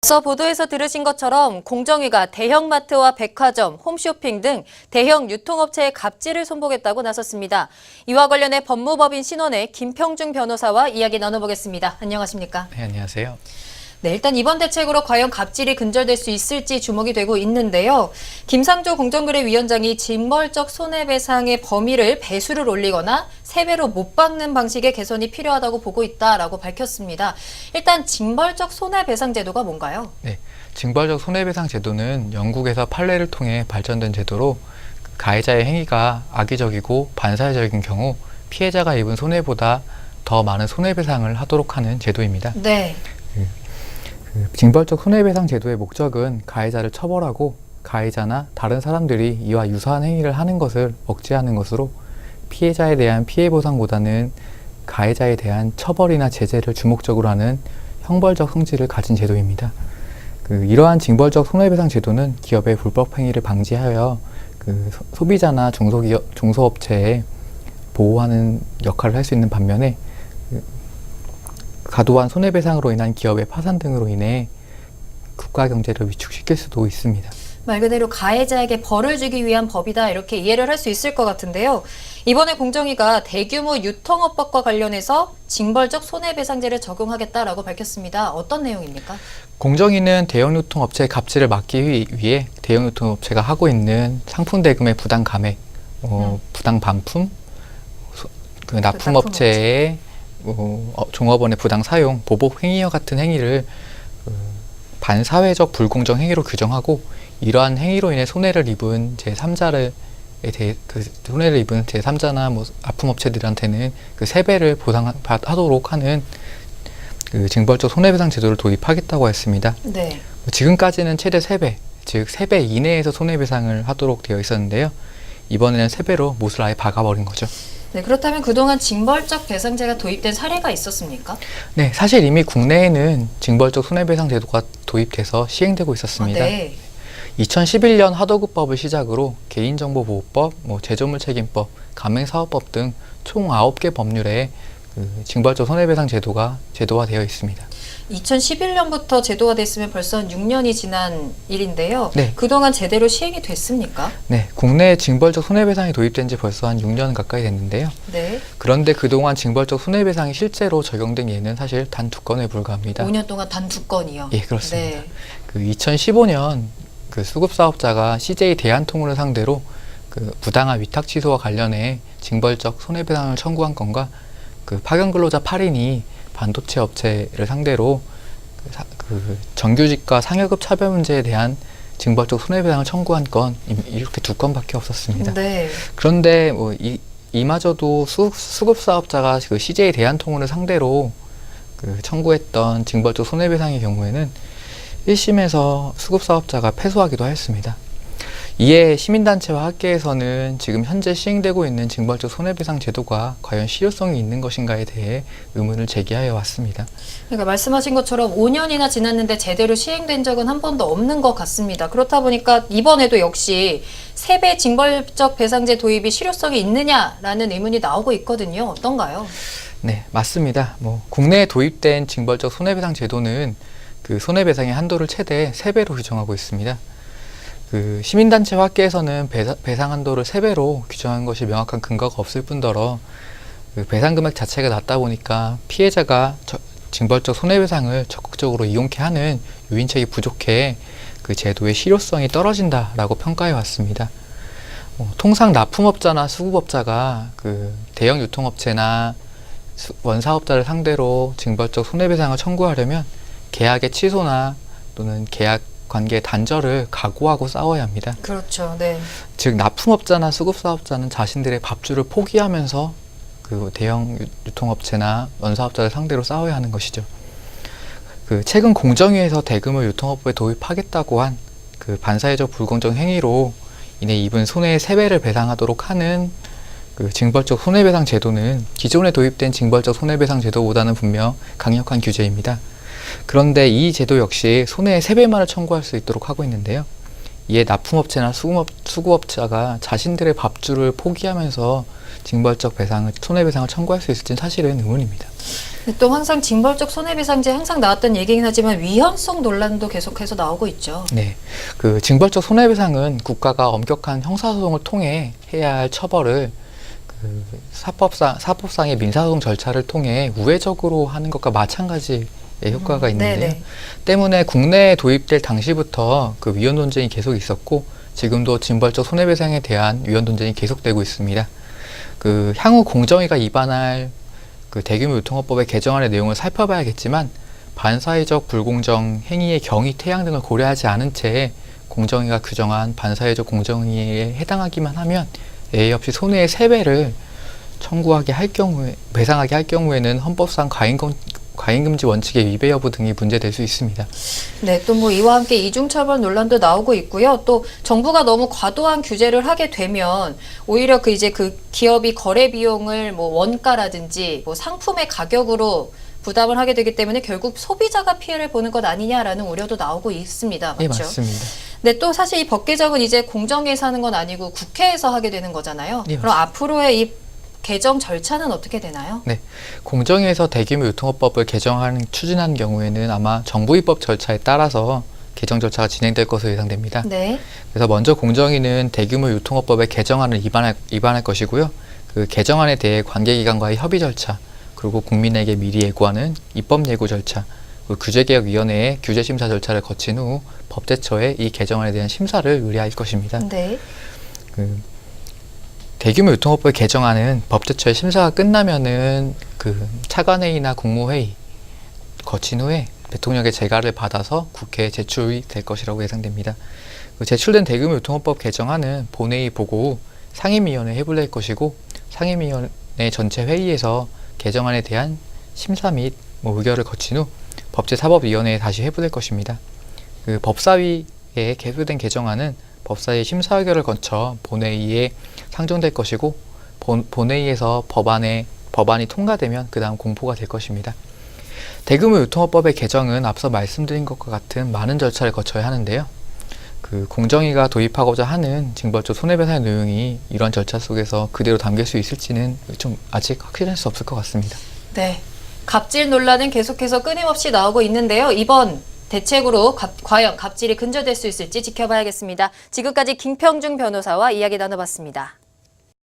앞서 보도에서 들으신 것처럼 공정위가 대형마트와 백화점, 홈쇼핑 등 대형 유통업체의 갑질을 손보겠다고 나섰습니다. 이와 관련해 법무법인 신원의 김평중 변호사와 이야기 나눠보겠습니다. 안녕하십니까? 네, 안녕하세요. 네, 일단 이번 대책으로 과연 갑질이 근절될 수 있을지 주목이 되고 있는데요. 김상조 공정거래위원장이 징벌적 손해배상의 범위를 배수를 올리거나 세배로 못 박는 방식의 개선이 필요하다고 보고 있다라고 밝혔습니다. 일단 징벌적 손해배상 제도가 뭔가요? 네, 징벌적 손해배상 제도는 영국에서 판례를 통해 발전된 제도로 가해자의 행위가 악의적이고 반사회적인 경우 피해자가 입은 손해보다 더 많은 손해배상을 하도록 하는 제도입니다. 네. 징벌적 손해배상 제도의 목적은 가해자를 처벌하고 가해자나 다른 사람들이 이와 유사한 행위를 하는 것을 억제하는 것으로 피해자에 대한 피해 보상보다는 가해자에 대한 처벌이나 제재를 주목적으로 하는 형벌적 성질을 가진 제도입니다. 이러한 징벌적 손해배상 제도는 기업의 불법 행위를 방지하여 소비자나 중소업체에 보호하는 역할을 할 수 있는 반면에 과도한 손해배상으로 인한 기업의 파산 등으로 인해 국가 경제를 위축시킬 수도 있습니다. 말 그대로 가해자에게 벌을 주기 위한 법이다 이렇게 이해를 할 수 있을 것 같은데요. 이번에 공정위가 대규모 유통업법과 관련해서 징벌적 손해배상제를 적용하겠다라고 밝혔습니다. 어떤 내용입니까? 공정위는 대형 유통업체의 갑질을 막기 위해 대형 유통업체가 하고 있는 상품 대금의 부당 감액, 부당 반품, 납품업체의 종업원의 부당 사용, 보복 행위와 같은 행위를 반사회적 불공정 행위로 규정하고 이러한 행위로 인해 손해를 입은 제3자를 손해를 입은 제3자나 납품업체들한테는 세배를 보상하도록 하는 징벌적 손해배상 제도를 도입하겠다고 했습니다. 네. 지금까지는 최대 3배, 즉 3배 이내에서 손해배상을 하도록 되어 있었는데요. 이번에는 3배로 못을 아예 박아버린 거죠. 네, 그렇다면 그동안 징벌적 배상제가 도입된 사례가 있었습니까? 네, 사실 이미 국내에는 징벌적 손해배상 제도가 도입돼서 시행되고 있었습니다. 네. 2011년 하도급법을 시작으로 개인정보보호법, 제조물책임법, 가맹사업법 등 총 9개 법률에 징벌적 손해배상 제도가 제도화되어 있습니다. 2011년부터 제도가 됐으면 벌써 6년이 지난 일인데요. 네. 그동안 제대로 시행이 됐습니까? 네, 국내에 징벌적 손해배상이 도입된 지 벌써 한 6년 가까이 됐는데요. 네. 그런데 그동안 징벌적 손해배상이 실제로 적용된 예는 사실 단 2건에 불과합니다. 5년 동안 단 2건이요? 예, 그렇습니다. 네. 2015년 수급사업자가 CJ 대한통운을 상대로 부당한 위탁 취소와 관련해 징벌적 손해배상을 청구한 건과 파견근로자 8인이 반도체 업체를 상대로 정규직과 상여급 차별 문제에 대한 징벌적 손해배상을 청구한 건 이렇게 2건밖에 없었습니다. 네. 그런데 이마저도 수급사업자가 CJ 대한통운을 상대로 청구했던 징벌적 손해배상의 경우에는 1심에서 수급사업자가 패소하기도 했습니다. 이에 시민단체와 학계에서는 지금 현재 시행되고 있는 징벌적 손해배상 제도가 과연 실효성이 있는 것인가에 대해 의문을 제기하여 왔습니다. 그러니까 말씀하신 것처럼 5년이나 지났는데 제대로 시행된 적은 한 번도 없는 것 같습니다. 그렇다 보니까 이번에도 역시 세배 징벌적 배상제 도입이 실효성이 있느냐라는 의문이 나오고 있거든요. 어떤가요? 네, 맞습니다. 국내에 도입된 징벌적 손해배상 제도는 손해배상의 한도를 최대 3배로 규정하고 있습니다. 시민단체와 학계에서는 배상 한도를 3배로 규정한 것이 명확한 근거가 없을 뿐더러 배상 금액 자체가 낮다 보니까 피해자가 징벌적 손해배상을 적극적으로 이용케 하는 요인책이 부족해 제도의 실효성이 떨어진다라고 평가해 왔습니다. 통상 납품업자나 수급업자가 대형 유통업체나 원사업자를 상대로 징벌적 손해배상을 청구하려면 계약의 취소나 또는 계약 관계 단절을 각오하고 싸워야 합니다. 그렇죠. 네. 즉 납품업자나 수급사업자는 자신들의 밥줄을 포기하면서 대형 유통업체나 원사업자를 상대로 싸워야 하는 것이죠. 최근 공정위에서 대규모 유통업법에 도입하겠다고 한 반사회적 불공정 행위로 인해 입은 손해의 3배를 배상하도록 하는 징벌적 손해배상 제도는 기존에 도입된 징벌적 손해배상 제도보다는 분명 강력한 규제입니다. 그런데 이 제도 역시 손해의 3배만을 청구할 수 있도록 하고 있는데요. 이에 납품업체나 수급업자가 자신들의 밥줄을 포기하면서 징벌적 손해배상을 청구할 수 있을지는 사실은 의문입니다. 근데 또 항상 징벌적 손해배상제 항상 나왔던 얘기긴 하지만 위헌성 논란도 계속해서 나오고 있죠. 네, 그 징벌적 손해배상은 국가가 엄격한 형사소송을 통해 해야 할 처벌을 그 사법상의 민사소송 절차를 통해 우회적으로 하는 것과 마찬가지의 효과가 있는데요. 네네. 때문에 국내에 도입될 당시부터 그 위헌 논쟁이 계속 있었고 지금도 징벌적 손해배상에 대한 위헌 논쟁이 계속되고 있습니다. 그 향후 공정위가 입안할 그 대규모 유통업법의 개정안의 내용을 살펴봐야겠지만 반사회적 불공정 행위의 경위 태양 등을 고려하지 않은 채 공정위가 규정한 반사회적 공정행위에 해당하기만 하면 예의 없이 손해의 3배를 청구하게 할 경우에 배상하게 할 경우에는 헌법상 과잉금지 원칙의 위배 여부 등이 문제될 수 있습니다. 네, 또 뭐 이와 함께 이중처벌 논란도 나오고 있고요. 또 정부가 너무 과도한 규제를 하게 되면 오히려 그 이제 그 기업이 거래 비용을 뭐 원가라든지 뭐 상품의 가격으로 부담을 하게 되기 때문에 결국 소비자가 피해를 보는 것 아니냐라는 우려도 나오고 있습니다. 맞죠? 네, 맞습니다. 네, 또 사실 이 법 개정은 이제 공정위에서 하는 건 아니고 국회에서 하게 되는 거잖아요. 네, 그럼 앞으로의 이 개정 절차는 어떻게 되나요? 네, 공정위에서 대규모 유통업법을 추진하는 경우에는 아마 정부 입법 절차에 따라서 개정 절차가 진행될 것으로 예상됩니다. 네. 그래서 먼저 공정위는 대규모 유통업법의 개정안을 입안할 것이고요. 그 개정안에 대해 관계기관과의 협의 절차, 그리고 국민에게 미리 예고하는 입법 예고 절차, 그리고 규제개혁위원회의 규제심사 절차를 거친 후 법제처에 이 개정안에 대한 심사를 의뢰할 것입니다. 네. 그 대규모 유통업법의 개정안은 법제처의 심사가 끝나면은 그 차관회의나 국무회의 거친 후에 대통령의 재가를 받아서 국회에 제출이 될 것이라고 예상됩니다. 그 제출된 대규모 유통업법 개정안은 본회의 보고 후 상임위원회에 회부될 것이고 상임위원회 전체 회의에서 개정안에 대한 심사 및 의결을 거친 후 법제사법위원회에 다시 회부될 것입니다. 그 법사위에 개표된 개정안은 법사위 심사 의결을 거쳐 본회의에 상정될 것이고 본회의에서 법안이 통과되면 그 다음 공포가 될 것입니다. 대규모 유통업법의 개정은 앞서 말씀드린 것과 같은 많은 절차를 거쳐야 하는데요. 그 공정위가 도입하고자 하는 징벌적 손해배상의 내용이 이런 절차 속에서 그대로 담길 수 있을지는 좀 아직 확실할 수 없을 것 같습니다. 네. 갑질 논란은 계속해서 끊임없이 나오고 있는데요. 이번 대책으로 과연 갑질이 근절될 수 있을지 지켜봐야겠습니다. 지금까지 김평중 변호사와 이야기 나눠봤습니다.